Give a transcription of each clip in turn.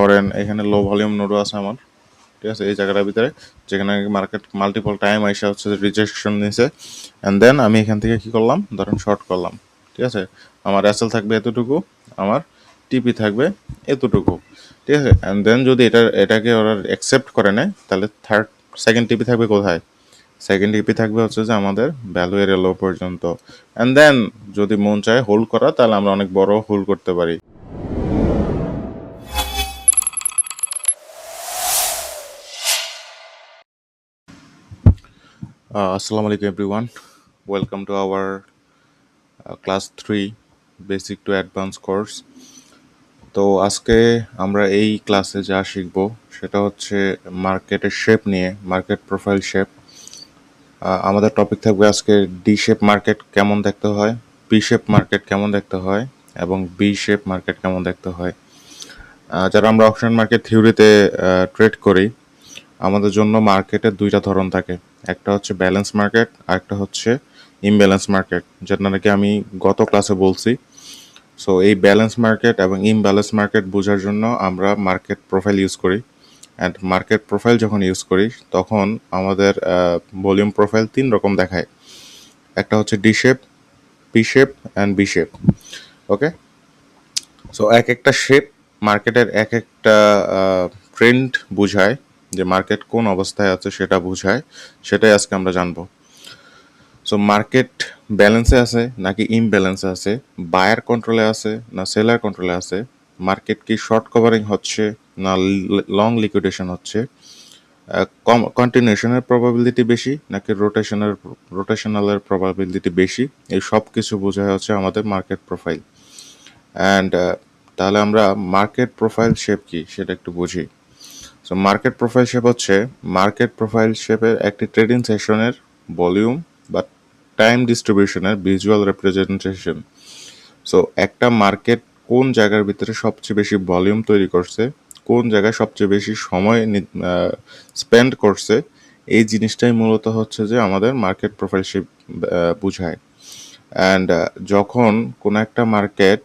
ধরেন এখানে লো ভলিউম নোডও আছে আমার, ঠিক আছে, এই জায়গাটার ভিতরে যেখানে মার্কেট মাল্টিপল টাইম আইসা হচ্ছে যে রিজেকশন নিয়েছে, অ্যান্ড দেন আমি এখান থেকে কি করলাম, ধরেন শর্ট করলাম, ঠিক আছে। আমার এসএল থাকবে এতটুকু, আমার টিপি থাকবে এতটুকু, ঠিক আছে। অ্যান্ড দেন যদি এটাকে ওরা অ্যাকসেপ্ট করে নেয়, তাহলে সেকেন্ড টিপি থাকবে কোথায়? সেকেন্ড টিপি থাকবে হচ্ছে যে আমাদের ভ্যালু এর লো পর্যন্ত। অ্যান্ড দেন যদি মন চায় হোল্ড করা, তাহলে আমরা অনেক বড় হোল্ড করতে পারি। Assalamu alaikum everyone. Welcome to our class 3 basic to advanced course. তো আজকে আমরা এই ক্লাসে যা শিখব সেটা হচ্ছে মার্কেটের শেপ নিয়ে, মার্কেট প্রোফাইল শেপ। আমাদের টপিক থাকবে আজকে ডি শেপ মার্কেট কেমন দেখতে হয়, পি শেপ মার্কেট কেমন দেখতে হয়, এবং বি শেপ মার্কেট কেমন দেখতে হয়। যারা আমরা অপশন মার্কেট থিওরিতে ট্রেড করি, আমাদের জন্য মার্কেটের দুইটা ধরন থাকে, একটা হচ্ছে ব্যালেন্স মার্কেট আর একটা হচ্ছে ইমব্যালেন্স মার্কেট, যেটা নাকি আমি গত ক্লাসে বলছি। সো এই ব্যালেন্স মার্কেট এবং ইমব্যালেন্স মার্কেট বোঝার জন্য আমরা মার্কেট প্রোফাইল ইউজ করি। অ্যান্ড মার্কেট প্রোফাইল যখন ইউজ করি তখন আমাদের ভলিউম প্রোফাইল তিন রকম দেখায়, একটা হচ্ছে D shape, P shape and B shape. Okay, so এক একটা শেপ মার্কেটের এক একটা ট্রেন্ড বোঝায়, যে মার্কেট কোন অবস্থায় আছে সেটা বোঝায়, সেটাই আজকে আমরা জানবো। সো মার্কেট ব্যালেন্সে আছে নাকি ইমব্যালেন্সে আছে, বায়ার কন্ট্রোলে আছে না সেলার কন্ট্রোলে আছে, মার্কেট কি শর্ট কভারিং হচ্ছে না লং লিকুইডেশন হচ্ছে, কন্টিনিউশনের প্রবাবিলিটি বেশি নাকি রোটেশনালের প্রবাবিলিটি বেশি, এই সব কিছু বোঝায় হচ্ছে আমাদের মার্কেট প্রোফাইল। অ্যান্ড তাহলে আমরা মার্কেট প্রোফাইল শেপ কি সেটা একটু বুঝি। সো মার্কেট প্রোফাইল শেপ হচ্ছে মার্কেট প্রোফাইল শেপের একটি ট্রেডিং সেশনের ভলিউম বা টাইম ডিস্ট্রিবিউশনের ভিজুয়াল রিপ্রেজেন্টেশন। সো একটা মার্কেট কোন জায়গার ভিতরে সবচেয়ে বেশি ভলিউম তৈরি করছে, কোন জায়গায় সবচেয়ে বেশি সময় স্পেন্ড করছে, এই জিনিসটাই মূলত হচ্ছে যে আমাদের মার্কেট প্রোফাইল শেপ বুঝায়। অ্যান্ড যখন কোনো একটা মার্কেট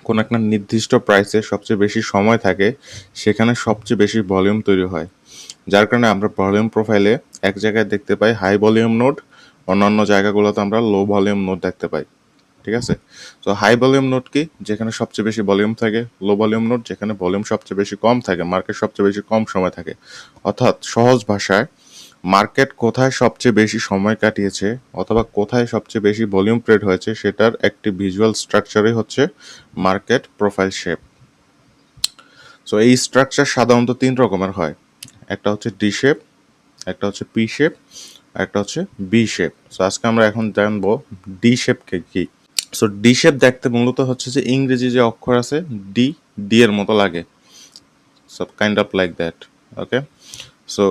কোনো একটা নির্দিষ্ট প্রাইসে সবচেয়ে বেশি সময় থাকে, সেখানে সবচেয়ে বেশি ভলিউম তৈরি হয়, যার কারণে আমরা ভলিউম প্রোফাইলে এক জায়গায় দেখতে পাই হাই ভলিউম নোড, অন্যান্য জায়গাগুলোতে আমরা লো ভলিউম নোড দেখতে পাই, ঠিক আছে। তো হাই ভলিউম নোড কি, যেখানে সবচেয়ে বেশি ভলিউম থাকে, লো ভলিউম নোড যেখানে ভলিউম সবচেয়ে বেশি কম থাকে, মার্কেট সবচেয়ে বেশি কম সময় থাকে। অর্থাৎ সহজ ভাষায় মার্কেট কোথায় সবচেয়ে বেশি সময় কাটিয়েছে অথবা কোথায় সবচেয়ে বেশি ভলিউম ট্রেড হয়েছে, সেটার একটি ভিজুয়াল স্ট্রাকচারই হচ্ছে মার্কেট প্রোফাইল শেপ। সো এই স্ট্রাকচার সাধারণত তিন রকমের হয়, একটা হচ্ছে ডি শেপ, একটা হচ্ছে পি শেপ, একটা হচ্ছে বি শেপ। সো আজকে আমরা এখন জানবো ডি শেপকে কি। সো ডি শেপ দেখতে মূলত হচ্ছে যে ইংরেজি যে অক্ষর আছে ডি, ডি এর মতো লাগে, so kind of like that. Okay, so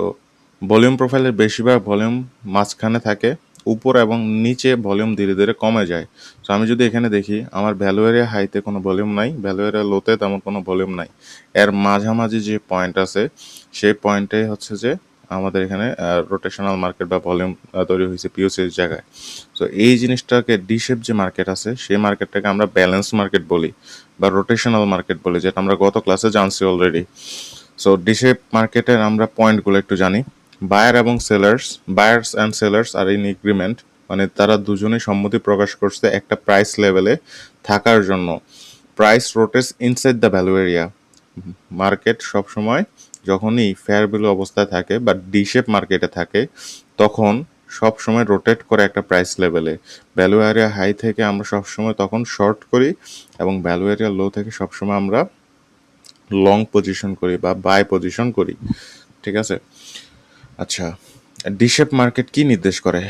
volume প্রোফাইলের বেশিরভাগ ভলিউম মাঝখানে থাকে, উপর এবং নিচে ভলিউম ধীরে ধীরে কমে যায়। সো আমি যদি এখানে দেখি আমার ভ্যালু এরিয়া হাইতে কোনো ভলিউম নাই, ভ্যালু এরিয়া লোতে তেমন কোনো ভলিউম নাই, এর মাঝামাঝি যে পয়েন্ট আছে সেই পয়েন্টে হচ্ছে যে আমাদের এখানে রোটেশনাল মার্কেট বা ভলিউম তৈরি হয়েছে পিওসির জায়গায়। সো এই জিনিসটাকে ডি শেপ যে মার্কেট আছে সেই মার্কেটটাকে আমরা ব্যালেন্স মার্কেট বলি বা রোটেশনাল মার্কেট বলি, যেটা আমরা গত ক্লাসে জানছি অলরেডি। সো ডি শেপ মার্কেটের আমরা পয়েন্টগুলো একটু জানি। Buyers and sellers are in agreement, মানে তারা দুজনেই সম্মতি প্রকাশ করছে একটা প্রাইস লেভেলে থাকার জন্য। Price rotates inside the value area. Market সবসময় যখনই ফেয়ার ভ্যালু অবস্থায় থাকে বা ডি শেপ মার্কেটে থাকে, তখন সব সময় রোটেট করে একটা প্রাইস লেভেলে। ভ্যালু এরিয়া হাই থেকে আমরা সবসময় তখন শর্ট করি এবং ভ্যালু এরিয়া লো থেকে সবসময় আমরা লং পজিশন করি বা বাই পজিশন করি, ঠিক আছে। আচ্ছা, ডি শেপ মার্কেট কি নির্দেশ করে?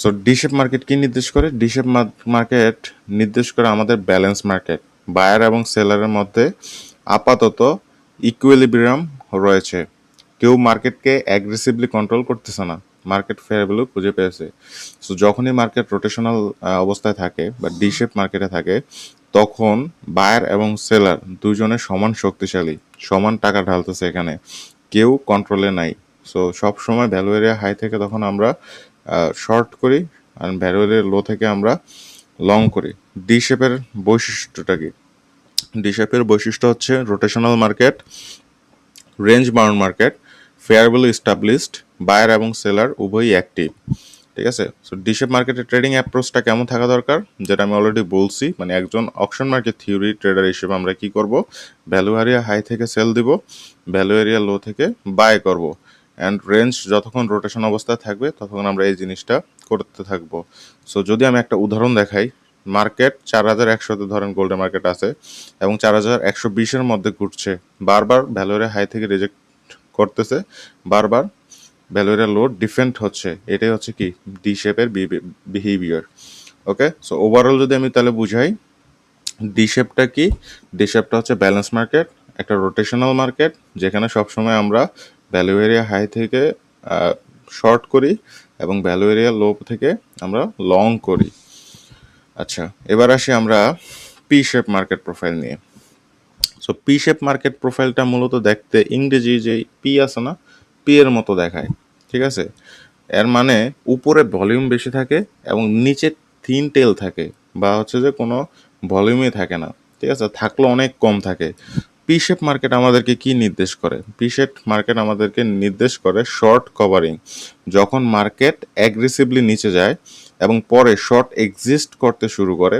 সো ডি শেপ মার্কেট কি নির্দেশ করে? ডি শেপ মার্কেট নির্দেশ করে আমাদের ব্যালেন্স মার্কেট, বায়ার এবং সেলারের মধ্যে আপাতত ইকুইলিব্রিয়াম রয়েছে, কেউ মার্কেটকে অ্যাগ্রেসিভলি কন্ট্রোল করতেছে না, মার্কেট ফেয়ার ভ্যালু খুঁজে পেয়েছে। সো যখনই মার্কেট রোটেশনাল অবস্থায় থাকে বা ডি শেপ মার্কেটে থাকে, তখন বায়ার এবং সেলার দুজনে সমান শক্তিশালী, সমান টাকা ঢালতেছে, এখানে কেউ কন্ট্রোলে নাই। সো সব সময় ভ্যালু এরিয়া হাই থেকে তখন আমরা শর্ট করি আর ভ্যালু এরিয়া লো থেকে আমরা লং করি। ডি শেপের বৈশিষ্ট্যটা কি? ডি শেপের বৈশিষ্ট্য হচ্ছে rotational market, range bound market, fairly established, buyer এবং সেলার উভয়ই অ্যাক্টিভ। ঠিক আছে, সো ডি শেপ মার্কেটের ট্রেডিং অ্যাপ্রোচটা কেমন থাকা দরকার, যেটা আমি অলরেডি বলছি, মানে একজন অকশন মার্কেট থিওরি ট্রেডার হিসেবে আমরা কি করব, ভ্যালু এরিয়া হাই থেকে সেল দিব, ভ্যালু এরিয়া লো থেকে বাই করব, অ্যান্ড রেঞ্জ যতক্ষণ রোটেশন অবস্থায় থাকবে ততক্ষণ আমরা এই জিনিসটা করতে থাকবো। সো যদি আমি একটা উদাহরণ দেখাই, মার্কেট 4100-তে ধরেন গোল্ডের মার্কেট আছে এবং 4120-এর মধ্যে ঘুরছে, বারবার ভ্যালু এরিয়া হাই থেকে রিজেক্ট করতেছে, বারবার ভ্যালু এরিয়া লো ডিফেন্ড হচ্ছে, এটাই হচ্ছে কি ডি শেপের বিহেভিয়ার। ওকে, সো ওভারঅল যদি আমি তাহলে বুঝাই, ডি শেপটা কি, ডি শেপটা হচ্ছে ব্যালেন্স মার্কেট, একটা রোটেশনাল মার্কেট যেখানে সবসময় আমরা ভ্যালু এরিয়া হাই থেকে শর্ট করি এবং ভ্যালু এরিয়া লো থেকে আমরা লং করি। আচ্ছা, এবার আসি আমরা পি শেপ মার্কেট প্রোফাইল নিয়ে। সো পি শেপ মার্কেট প্রোফাইলটা মূলত দেখতে ইংরেজি যে পি আছে না, পি এর মতো দেখায়। ঠিক আছে, এর মানে উপরে ভলিউম বেশি থাকে এবং নিচে থিন টেল থাকে, বা হচ্ছে যে কোনো ভলিউমই থাকে না। ঠিক আছে, থাকলেও অনেক কম থাকে। পি শেপ মার্কেট আমাদেরকে কি নির্দেশ করে, পি শেপ মার্কেট আমাদেরকে নির্দেশ করে শর্ট কভারিং। যখন মার্কেট অ্যাগ্রেসিভলি নিচে যায় এবং পরে শর্ট এক্সিস্ট করতে শুরু করে,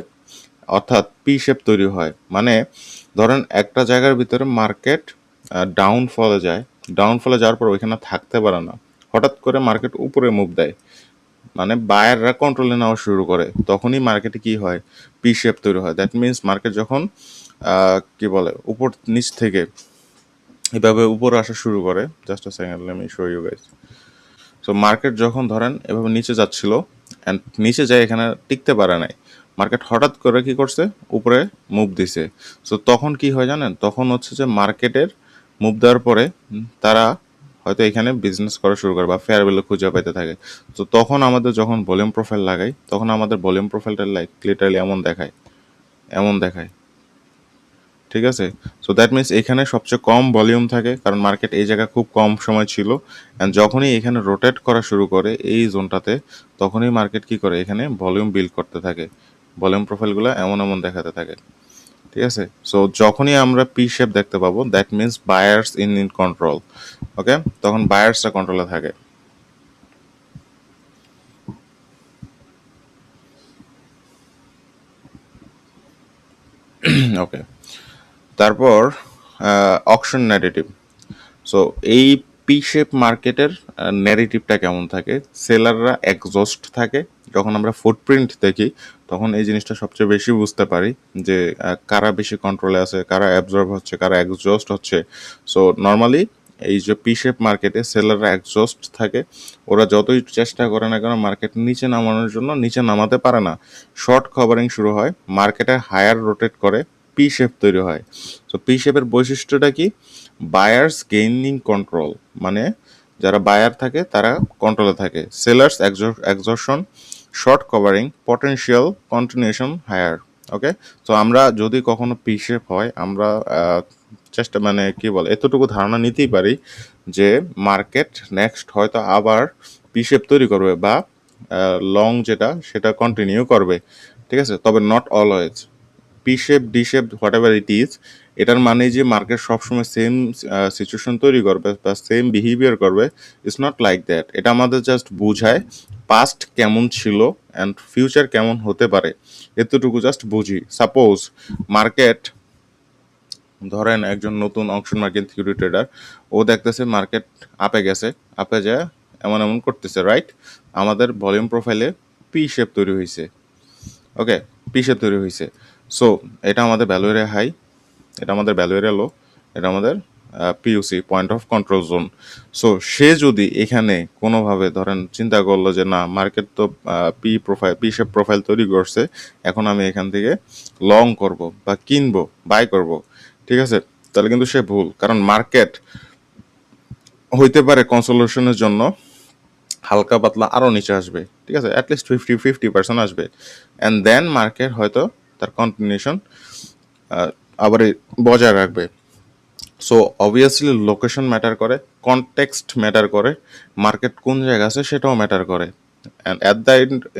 অর্থাৎ পি শেপ তৈরি হয়। মানে ধরেন একটা জায়গার ভিতরে মার্কেট ডাউনফলে যায়, ডাউনফলে যাওয়ার পর ওইখানে থাকতে পারে না, হঠাৎ করে মার্কেট উপরে মুভ দেয়, মানে বায়াররা কন্ট্রোলে নেওয়া শুরু করে, তখনই মার্কেটে কি হয়, পি শেপ তৈরি হয়। দ্যাট মিনস মার্কেট যখন কি বলে উপর নিচ থেকে এভাবে উপরে আসা শুরু করে, just a second let me show you guys. So market যখন ধরেন এভাবে নিচে যাচ্ছিল অ্যান্ড নিচে যায় এখানে টিকতে পারে নাই, মার্কেট হঠাৎ করে কি করছে, উপরে মুভ দিছে। সো তখন কি হয় জানেন, তখন হচ্ছে যে মার্কেটের মুভ দেওয়ার পরে তারা হয়তো এখানে বিজনেস করা শুরু করে বা ফেয়ার ভ্যালু খুঁজে পাইতে থাকে। তো তখন আমাদের যখন ভলিউম প্রোফাইল লাগাই, তখন আমাদের ভলিউম প্রোফাইলটা লাইক লিটারালি এমন দেখায়, এমন দেখায়। ঠিক আছে, সো দ্যাট মিনস এখানে সবচেয়ে কম ভলিউম থাকে, কারণ মার্কেট এই জায়গায় খুব কম সময় ছিল, অ্যান্ড যখনই এখানে রোটেট করা শুরু করে এই জোনটাতে, তখনই মার্কেট কি করে, এখানে ভলিউম বিল্ড করতে থাকে, ভলিউম প্রোফাইলগুলো এমন এমন দেখাতে থাকে। ঠিক আছে, সো যখনই আমরা পি শেপ দেখতে পাবো, that means buyers in control. Okay, তখন বায়ার্সরা কন্ট্রোলে থাকে। ওকে, তারপর অকশন ন্যারেটিভ। সো এই পি শেপ মার্কেটের ন্যারেটিভটা কেমন থাকে, সেলাররা এক্সজস্ট থাকে। যখন আমরা ফুটপ্রিন্ট দেখি তখন এই জিনিসটা সবচেয়ে বেশি বুঝতে পারি যে কারা বেশি কন্ট্রোলে আছে, কারা অ্যাবজর্ব হচ্ছে, কারা এক্সজস্ট হচ্ছে। সো নর্মালি এই যে পি শেপ মার্কেটে সেলাররা এক্সজস্ট থাকে, ওরা যতই চেষ্টা করে না কেন মার্কেট নিচে নামানোর জন্য নিচে নামাতে পারে না, শর্ট কভারিং শুরু হয়, মার্কেটে হায়ার রোটেট করে, পি শেপ তৈরি হয়। সো পি শেপের বৈশিষ্ট্যটা কি, বায়ার্স গেইনিং কন্ট্রোল, মানে যারা বায়ার থাকে তারা কন্ট্রোলে থাকে, sellers exhaustion, short covering, potential continuation higher. Okay, তো আমরা যদি কখনো পি শেপ হয়, আমরা চেষ্টা মানে কি বলে এতটুকু ধারণা নিতেই পারি যে মার্কেট নেক্সট হয়তো আবার পি শেপ তৈরি করবে বা লং যেটা সেটা কন্টিনিউ করবে। ঠিক আছে, তবে not always. P shape, D shape, what ever it is, এটার মানে যে মার্কেট সবসময় সেম সিচুয়েশন তৈরি করবে বা সেম বিহেভিয়ার করবে, ইটস নট লাইক দ্যাট। এটা আমাদের জাস্ট বোঝায় পাস্ট কেমন ছিল অ্যান্ড ফিউচার কেমন হতে পারে, এতটুকু জাস্ট বুঝি। সাপোজ মার্কেট, ধরেন একজন নতুন অকশন মার্কেট থিওরি ট্রেডার, ও দেখতেছে মার্কেট আপে গেছে, আপে যায় এমন এমন করতেছে, রাইট, আমাদের ভলিউম প্রোফাইলে পি শেপ তৈরি হয়েছে। ওকে, পি শেপ তৈরি হয়েছে। সো এটা আমাদের ভ্যালু এরিয়া হাই, এটা আমাদের ভ্যালু এরিয়া লো, এটা আমাদের POC, point of control zone. So সে যদি এখানে কোনোভাবে ধরেন চিন্তা করলো যে না, মার্কেট তো পি শেপ প্রোফাইল তৈরি করছে, এখন আমি এখান থেকে লং করব বা কিনবো, বাই করব, ঠিক আছে, তাহলে কিন্তু সে ভুল, কারণ মার্কেট হইতে পারে কনসোলেশনের জন্য হালকা পাতলা আরও নিচে আসবে, ঠিক আছে, অ্যাটলিস্ট 50% আসবে, অ্যান্ড দেন মার্কেট হয়তো তার কন্টিনিউশন আবার বজায় রাখবে। সো অবভিয়াসলি লোকেশন ম্যাটার করে, কনটেক্সট ম্যাটার করে, মার্কেট কোন জায়গায় আছে সেটাও ম্যাটার করে, and at the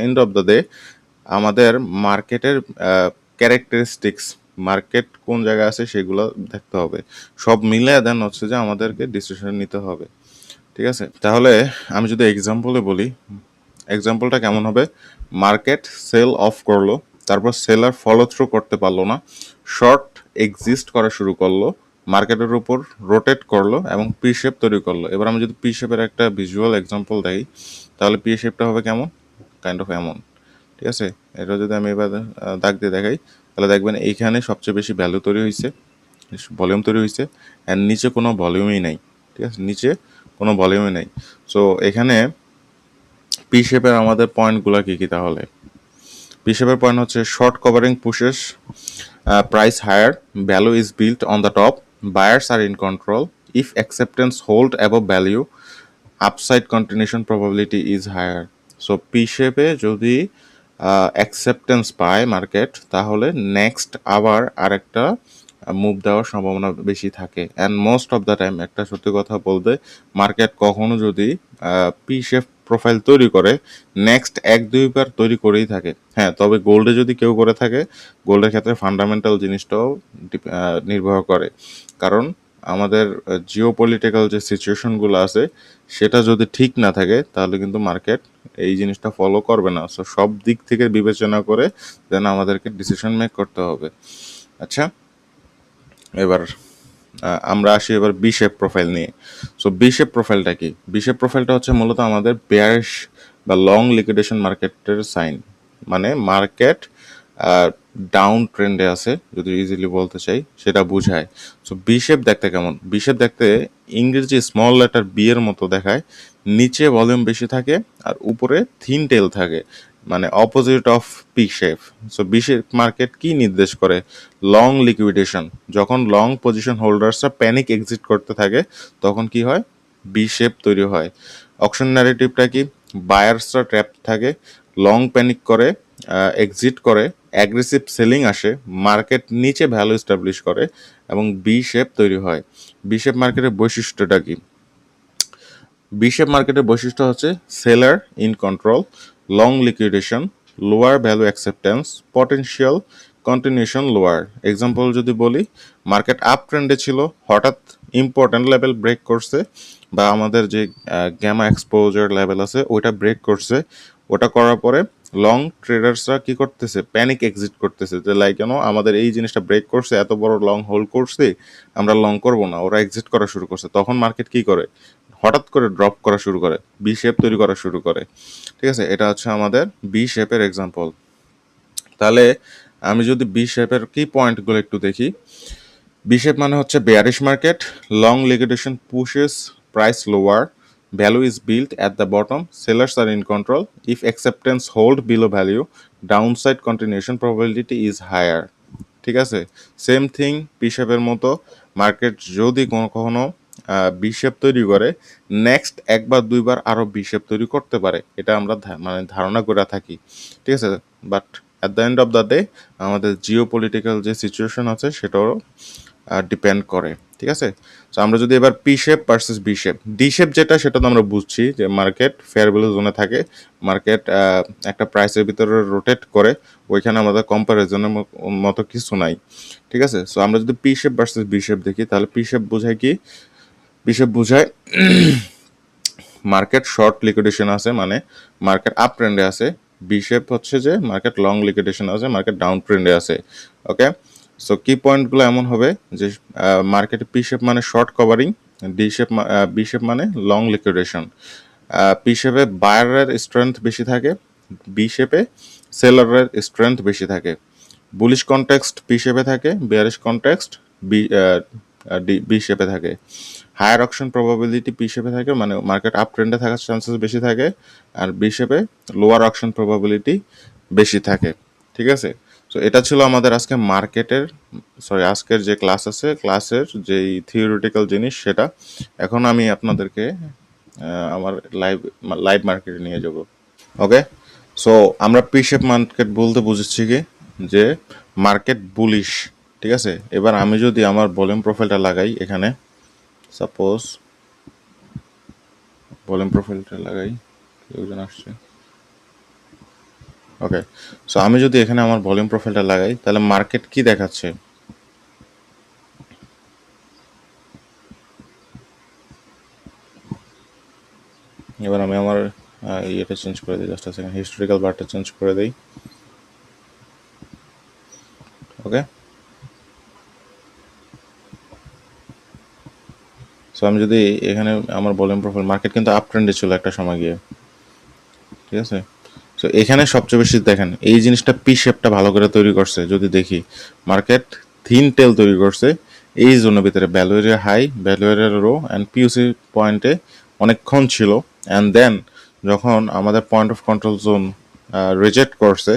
end of the day আমাদের মার্কেটের ক্যারেক্টারিস্টিক্স মার্কেট কোন জায়গায় আছে সেগুলো দেখতে হবে। সব মিলে দেন হচ্ছে যে আমাদেরকে ডিসিশন নিতে হবে। ঠিক আছে, তাহলে আমি যদি এক্সাম্পলে বলি, এক্সাম্পলটা কেমন হবে? মার্কেট সেল অফ করলো, তারপর সেলার ফলো থ্রু করতে পারলো না, শর্ট এক্সিস্ট করা শুরু করলো, মার্কেটের উপর রোটেট করলো এবং পি শেপ তৈরি করলো। এবার আমি যদি পি শেপের একটা ভিজুয়াল এক্সাম্পল দেই, তাহলে পি শেপটা হবে কেমন? কাইন্ড অফ এমন। ঠিক আছে, এটা যদি আমি এবার দাগ দিয়ে দেখাই, তাহলে দেখবেন এইখানে সবচেয়ে বেশি ভ্যালু তৈরি হয়েছে, ভলিউম তৈরি হয়েছে, অ্যান্ড নিচে কোনো ভলিউমই নাই। ঠিক আছে, নিচে কোনো ভলিউমই নাই। সো এখানে পি শেপের আমাদের পয়েন্টগুলো কী কী? তাহলে পি শেপের পয়েন্ট হচ্ছে short covering pushes price higher, value is built on the top, buyers are in control, if acceptance hold above value, upside continuation probability is higher. So P শেপে যদি acceptance পায় market, তাহলে next আবার আরেকটা move দেওয়ার সম্ভাবনা বেশি থাকে। And most of the time, একটা সত্যি কথা বলতে, মার্কেট কখনো যদি পি শেপ প্রোফাইল তৈরি করে, নেক্সট 1-2 বার তৈরি করেই থাকে। হ্যাঁ, তবে গোল্ডে যদি কেউ করে থাকে, গোল্ডের ক্ষেত্রে ফান্ডামেন্টাল জিনিসটাও নির্ভর করে। কারণ আমাদের জিও পলিটিক্যাল যে সিচুয়েশনগুলো আছে, সেটা যদি ঠিক না থাকে, তাহলে কিন্তু মার্কেট এই জিনিসটা ফলো করবে না। সো সব দিক থেকে বিবেচনা করে দেন আমাদেরকে ডিসিশন মেক করতে হবে। আচ্ছা, এবার আমরা আসি এবার বি শেপ প্রোফাইল নিয়ে। সো বি শেপ প্রোফাইলটা কি? বি শেপ প্রোফাইলটা হচ্ছে মূলত আমাদের বেয়ারিশ বা লং লিকুইডেশন মার্কেটের সাইন। মানে মার্কেট ডাউন ট্রেন্ডে আছে, যদি ইজিলি বলতে চাই, সেটা বুঝায়। সো বি শেপ দেখতে কেমন? বি শেপ দেখতে ইংরেজি স্মল লেটার বি এর মতো দেখায়, নিচে ভলিউম বেশি থাকে আর উপরে থিন টেল থাকে, মানে opposite of P shape. So B shape market কি নির্দেশ করে? Long liquidation. যখন লং পজিশন হোল্ডার্সরা প্যানিক এক্সিট করতে থাকে, তখন কি হয়? বি শেপ তৈরি হয়। অকশন ন্যারেটিভটা কি? বায়ার্সরা ট্র্যাপ থাকে, লং প্যানিক করে, এক্সিট করে, অ্যাগ্রেসিভ সেলিং আসে, মার্কেট নিচে ভ্যালু এস্টাবলিশ করে এবং বি শেপ তৈরি হয়। বি শেপ মার্কেটের বৈশিষ্ট্যটা কি? বি শেপ মার্কেটের বৈশিষ্ট্য হচ্ছে seller in control, long liquidation, lower value acceptance, potential continuation lower. Example যদি বলি, মার্কেট আপ ট্রেন্ডে ছিল, হঠাৎ ইম্পর্ট্যান্ট লেভেল ব্রেক করছে, বা আমাদের যে গ্যামা এক্সপোজার লেভেল আছে ওইটা ব্রেক করছে। ওটা করার পরে লং ট্রেডার্সরা কি করতেছে? প্যানিক এক্সিট করতেছে, যে লাইক কেন আমাদের এই জিনিসটা ব্রেক করছে, এত বড় লং হোল্ড করছে, আমরা লং করবো না। ওরা এক্সিট করা শুরু করছে। তখন মার্কেট কি করে? হঠাৎ করে ড্রপ করা শুরু করে, বি শেপ তৈরি করা শুরু করে। ঠিক আছে, এটা হচ্ছে আমাদের বি শেপের এক্সাম্পল। তাহলে আমি যদি বি শেপের কি পয়েন্টগুলো একটু দেখি। বি শেপ মানে হচ্ছে bearish market, long liquidation pushes price lower, value is built at the bottom, sellers are in control, if acceptance hold below value, downside continuation probability is higher. ঠিক আছে, সেম থিং পি শেপের মতো, market যদি কখনো B shape তৈরি করে, next 1 বা 2 বার আরও বি শেপ তৈরি করতে পারে, এটা আমরা মানে ধারণা করে থাকি। ঠিক আছে, but at the end of the day আমাদের জিও পলিটিক্যাল যে সিচুয়েশন আছে সেটাও ডিপেন্ড করে। ঠিক আছে, তো আমরা যদি এবার P shape versus B shape, D shape যেটা, সেটা তো আমরা বুঝছি যে মার্কেট ফেয়ার ভ্যালু জোনে থাকে, মার্কেট একটা প্রাইসের ভিতরে রোটেট করে, ওইখানে আমাদের কম্পারিজনের মতো কিছু নাই। ঠিক আছে, সো আমরা যদি P shape versus B shape দেখি, তাহলে পি শেপ বোঝায় কি? পি শেপ বোঝায় মার্কেট শর্ট লিকুইডেশন আছে, মানে মার্কেট আপ ট্রেন্ডে আছে। বি শেপ হচ্ছে যে মার্কেট লং লিকুইডেশন আছে, মার্কেট ডাউন ট্রেন্ডে আছে। ওকে, সো কি পয়েন্টগুলো এমন হবে যে মার্কেটে পি শেপ মানে শর্ট কভারিং, বি শেপ মানে লং লিকুইডেশন। পি শেপে বায়ারের স্ট্রেংথ বেশি থাকে, বি শেপে সেলারের স্ট্রেংথ বেশি থাকে। বুলিশ কনটেক্সট পি শেপে থাকে, বেয়ারিশ কনটেক্সট বি বি শেপে থাকে। হায়ার অকশন প্রবাবিলিটি পি শেপে থাকে, মানে মার্কেট আপ ট্রেন্ডে থাকার চান্সেস বেশি থাকে, আর বি শেপে লোয়ার অকশন প্রবাবিলিটি বেশি থাকে। ঠিক আছে, তো এটা ছিল আমাদের আজকে মার্কেটের, আজকের যে ক্লাস আছে, ক্লাসের যেই থিওরিটিক্যাল জিনিস সেটা। এখন আমি আপনাদেরকে আমার লাইভ মার্কেটে নিয়ে যাব। ওকে, সো আমরা পি শেপ মার্কেট বলতে বুঝেছি কি, যে মার্কেট বুলিশ। ঠিক আছে, এবার আমি যদি আমার ভলিউম প্রোফাইলটা লাগাই এখানে, সাপোজ ভলিউম প্রোফাইলটা লাগাই, কেউজন আসছে। ওকে, সো আমি যদি এখানে আমার ভলিউম প্রোফাইলটা লাগাই, তাহলে মার্কেট কি দেখাচ্ছে? এবার আমি আমার ইয়েটা চেঞ্জ করে দিই, জাস্ট সেকেন্ড, হিস্টোরিক্যাল বারটা চেঞ্জ করে দিই। ওকে, সো আমি যদি এখানে আমার ভলিউম প্রোফাইল, মার্কেট কিন্তু আপ ট্রেন্ডে ছিল একটা সময় গিয়ে, ঠিক আছে। সো এখানে সবচেয়ে বেশি দেখেন এই জিনিসটা পি শেপটা ভালো করে তৈরি করছে। যদি দেখি মার্কেট থিন টেল তৈরি করছে এই জোনের ভিতরে, value area high, value area low and POC পয়েন্টে অনেকক্ষণ ছিল। অ্যান্ড দেন যখন আমাদের point of control zone reject করছে,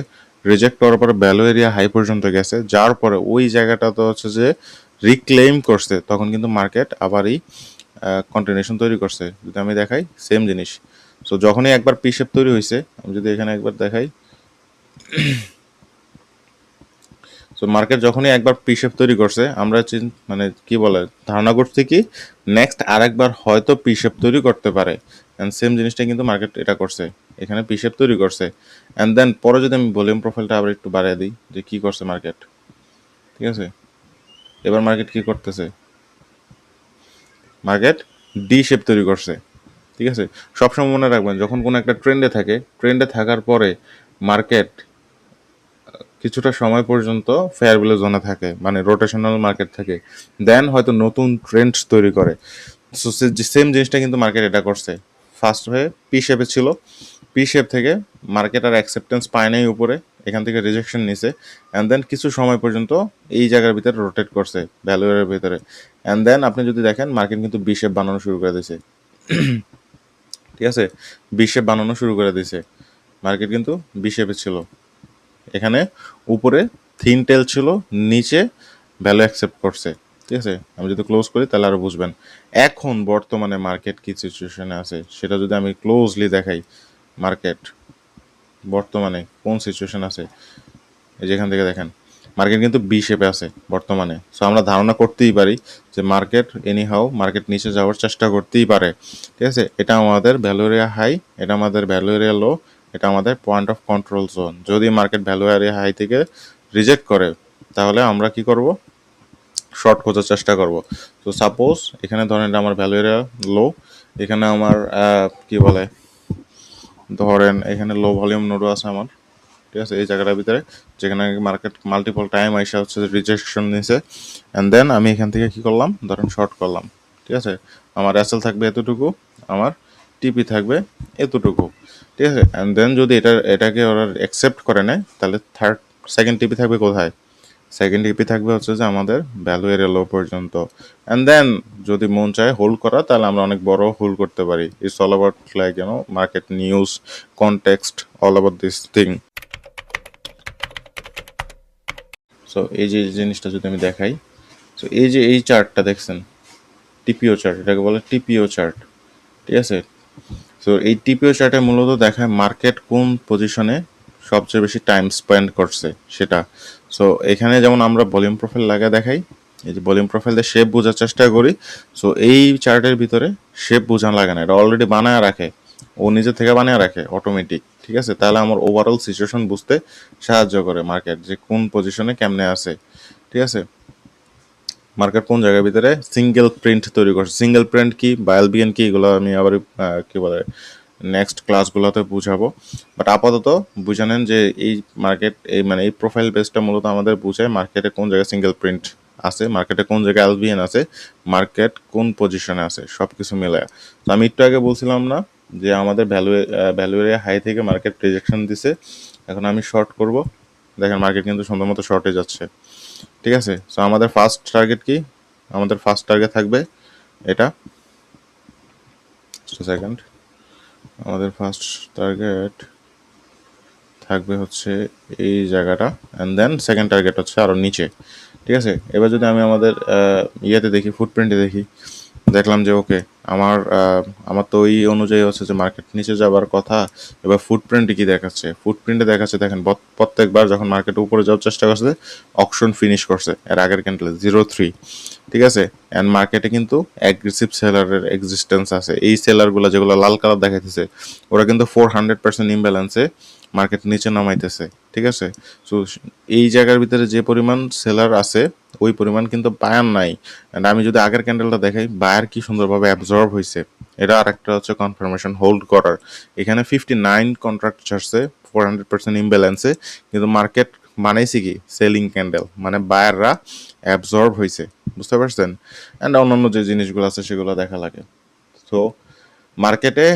রিজেক্ট করার পরে ভ্যালু এরিয়া হাই পর্যন্ত গেছে, যার পরে ওই জায়গাটা তো হচ্ছে যে রিক্লেম করছে, তখন কিন্তু মার্কেট আবারই কন্টিনিউশন তৈরি করছে। যদি আমি দেখাই সেম জিনিস, সো যখনই একবার পি শেপ তৈরি হয়েছে, আমি যদি এখানে একবার দেখাই, সো মার্কেট যখনই একবার পি শেপ তৈরি করছে, আমরা মানে কি বলে ধারণা করছি কি নেক্সট আরেকবার হয়তো পি শেপ তৈরি করতে পারে। অ্যান্ড সেম জিনিসটা কিন্তু মার্কেট এটা করছে, এখানে পি শেপ তৈরি করছে। অ্যান্ড দেন পরে যদি আমি ভলিউম প্রোফাইলটা আবার একটু বাড়িয়ে দিই, যে কি করছে মার্কেট, ঠিক আছে। এবার মার্কেট কি করতেছে, মার্কেট ডি শেপ তৈরি করছে, ঠিক আছে। সবসময় মনে রাখবেন যখন কোনো একটা ট্রেন্ডে থাকে, ট্রেন্ডে থাকার পরে মার্কেট কিছুটা সময় পর্যন্ত ফেয়ার ভ্যালু জোনে থাকে, মানে রোটেশনাল মার্কেট থাকে, দেন হয়তো নতুন ট্রেন্ড তৈরি করে। সো সেম জিনিসটা কিন্তু মার্কেট এটা করছে। ফার্স্ট হয়ে পি শেপে ছিল, পি শেপ থেকে মার্কেট আর অ্যাকসেপ্টেন্স পায় নাই উপরে, এখান থেকে রিজেকশন নিছে। অ্যান্ড দেন কিছু সময় পর্যন্ত এই জায়গার ভিতরে রোটেট করছে ভ্যালুয়ের ভিতরে। অ্যান্ড দেন আপনি যদি দেখেন মার্কেট কিন্তু বি শেপ বানানো শুরু করে দিয়েছে, ঠিক আছে। বি শেপ বানানো শুরু করে দিয়েছে, মার্কেট কিন্তু বি শেপে ছিল, এখানে উপরে থিন টেল ছিল, নিচে ভ্যালু অ্যাকসেপ্ট করছে, ঠিক আছে। আমি যদি ক্লোজ করি তাহলে আরও বুঝবেন এখন বর্তমানে মার্কেট কী সিচুয়েশনে আছে সেটা যদি আমি ক্লোজলি দেখাই। মার্কেট বর্তমানে কোন সিচুয়েশন আছে, এই যেখান থেকে দেখেন মার্কেট কিন্তু বি শেপে আছে বর্তমানে। সো আমরা ধারণা করতেই পারি যে মার্কেট এনিহাও মার্কেট নিচে যাওয়ার চেষ্টা করতেই পারে, ঠিক আছে। এটা আমাদের ভ্যালু এরিয়া হাই, এটা আমাদের ভ্যালু এরিয়া লো, এটা আমাদের পয়েন্ট অফ কন্ট্রোল জোন। যদি মার্কেট ভ্যালু এরিয়া হাই থেকে রিজেক্ট করে তাহলে আমরা কি করব, শর্ট খোঁজার চেষ্টা করব। তো সাপোজ এখানে ধরেন আমার ভ্যালু এরিয়া লো, এখানে আমার কি বলে ধরেন এখানে লো ভলিউম নোডও আছে আমার, ঠিক আছে, এই জায়গাটার ভিতরে যেখানে মার্কেট মাল্টিপল টাইম আইসা হচ্ছে রিজেকশন নিছে। অ্যান্ড দেন আমি এখান থেকে কি করলাম, ধরেন শর্ট করলাম, ঠিক আছে। আমার এসএল থাকবে এতটুকু, আমার টিপি থাকবে এতটুকু, ঠিক আছে। অ্যান্ড দেন যদি এটাকে ওরা অ্যাকসেপ্ট করে নেয় তাহলে সেকেন্ড টিপি থাকবে কোথায়, সেকেন্ড টিপি থাকবে হচ্ছে যে আমাদের ভ্যালু এর লো পর্যন্ত। অ্যান্ড দেন যদি মন চায় হোল্ড করা তাহলে আমরা অনেক বড় হোল্ড করতে পারি। It's all about like market news, context, all about this thing. So এই যে জিনিসটা যদি আমি দেখাই, সো এই যে এই চার্টটা দেখছেন টিপিও চার্ট, এটাকে বলে টিপিও চার্ট, ঠিক আছে। সো এই টিপিও চার্টে মূলত দেখায় মার্কেট কোন পজিশনে সবচেয়ে বেশি টাইম স্পেন্ড করছে সেটা। সো এখানে যেমন আমরা ভলিউম প্রোফাইল লাগা দেখাই, এই যে ভলিউম প্রোফাইল দিয়ে শেপ বোঝার চেষ্টা করি। সো এই চার্টের ভিতরে শেপ বোঝানো লাগে না, এটা অলরেডি বানায় রাখে, ও নিজে থেকে বানিয়ে রাখে অটোমেটিক, ঠিক আছে। তাহলে আমার ওভারঅল সিচুয়েশন বুঝতে সাহায্য করে মার্কেট যে কোন পজিশনে কেমনে আছে, ঠিক আছে। মার্কেট কোন জায়গার ভিতরে সিঙ্গেল প্রিন্ট তৈরি করছে, সিঙ্গেল প্রিন্ট কি বা এলবিএন কি, এগুলো আমি আবার কি বলে নেক্সট ক্লাসগুলোতে বুঝাবো। বাট আপাতত বুঝে নেন যে এই মার্কেট এই মানে এই প্রোফাইল বেসটা মূলত আমাদের বুঝায় মার্কেটে কোন জায়গায় সিঙ্গেল প্রিন্ট আছে, মার্কেটে কোন জায়গায় এলবিএন আছে, মার্কেট কোন পজিশনে আছে, সব কিছু মিলায়। তো আমি একটু আগে বলছিলাম না যে আমাদের ভ্যালু এরিয়া হাই থেকে মার্কেট রিজেকশন দিছে, এখন আমি শর্ট করব, দেখেন মার্কেট কিন্তু সুন্দর মতো শর্টে যাচ্ছে, ঠিক আছে। সো আমাদের ফার্স্ট টার্গেট কি, আমাদের ফার্স্ট টার্গেট থাকবে এটা, সেকেন্ড, আমাদের ফার্স্ট টার্গেট থাকবে হচ্ছে এই জায়গাটা। অ্যান্ড দেন সেকেন্ড টার্গেট হচ্ছে আরও নিচে, ঠিক আছে। এবার যদি আমি আমাদের ইয়েতে দেখি, ফুটপ্রিন্টে দেখি, দেখলাম যে ওকে আমার তো ওই অনুযায়ী হচ্ছে যে মার্কেট নিচে যাবার কথা। এবার ফুটপ্রিন্টে কি দেখাচ্ছে, ফুটপ্রিন্টে দেখাচ্ছে দেখেন প্রত্যেকবার যখন মার্কেট উপরে যাওয়ার চেষ্টা করছে অকশন ফিনিশ করছে এর আগের ক্যান্ডেলে 0.3, ঠিক আছে। অ্যান্ড মার্কেটে কিন্তু অ্যাগ্রেসিভ সেলারের এক্সিস্টেন্স আছে, এই সেলারগুলো যেগুলো লাল কালার দেখাইতেছে ওরা কিন্তু 400% ইমব্যালেন্সে মার্কেট নিচে নামাইতেছে, ঠিক আছে? সো এই জায়গার ভিতরে যে পরিমাণ সেলার আছে ওই পরিমাণ কিন্তু বায়ার নাই। অ্যান্ড আমি যদি আগের ক্যান্ডেলটা দেখাই, বায়ার কি সুন্দরভাবে অ্যাবজর্ব হয়েছে। এটা আর একটা হচ্ছে কনফার্মেশন হোল্ড করার। এখানে 59 কন্ট্রাক্ট ছাড়ছে 400% ইমব্যালেন্সে, কিন্তু মার্কেট বানাইছে কি সেলিং ক্যান্ডেল, মানে বায়াররা অ্যাবজর্ব হয়েছে। বুঝতে পারছেন? অ্যান্ড অন্যান্য যে জিনিসগুলো আছে সেগুলো দেখা লাগে। তো মার্কেটে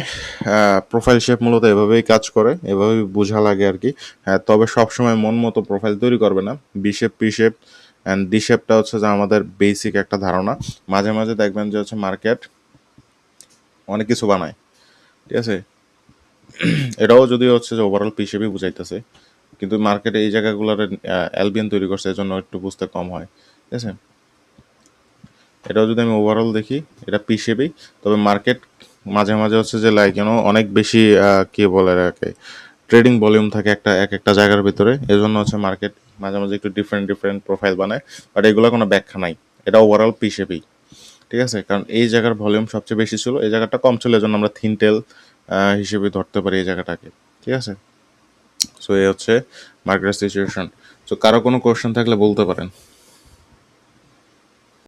প্রোফাইল শেপ মূলত এভাবেই কাজ করে, এভাবেই বোঝা লাগে আর কি। হ্যাঁ, তবে সবসময় মন মতো প্রোফাইল তৈরি করবে না। B shape, P shape and D শেপটা হচ্ছে যে আমাদের বেসিক একটা ধারণা। মাঝে মাঝে দেখবেন যে হচ্ছে মার্কেট অনেক কিছু বানায়, ঠিক আছে? এটাও যদি হচ্ছে যে ওভারঅল পি শেপই বুঝাইতেছে, কিন্তু মার্কেটে এই জায়গাগুলোর অ্যালবিয়ান তৈরি করছে, এজন্য একটু বুঝতে কম হয়, ঠিক আছে? এটাও যদি আমি ওভারঅল দেখি, এটা পি শেপই, তবে মার্কেট মাঝে মাঝে হচ্ছে যে লাইক অনেক বেশি কি বলে এটাকে ট্রেডিং ভলিউম থাকে এক একটা জায়গার ভিতরে, এজন্য হচ্ছে মার্কেট মাঝে মাঝে একটু ডিফারেন্ট ডিফারেন্ট প্রোফাইল বানায়, বাট এগুলো কোনো ব্যাখ্যা নাই। এটা ওভারঅল পি শেপই, ঠিক আছে? কারণ এই জায়গার ভলিউম সবচেয়ে বেশি ছিল, এই জায়গাটা কম ছিল, এজন্য আমরা থিনটেল হিসেবে ধরতে পারি এই জায়গাটাকে, ঠিক আছে? সো এই হচ্ছে মার্কেটের সিচুয়েশন। সো কারো কোনো কোয়েশ্চেন থাকলে বলতে পারেন।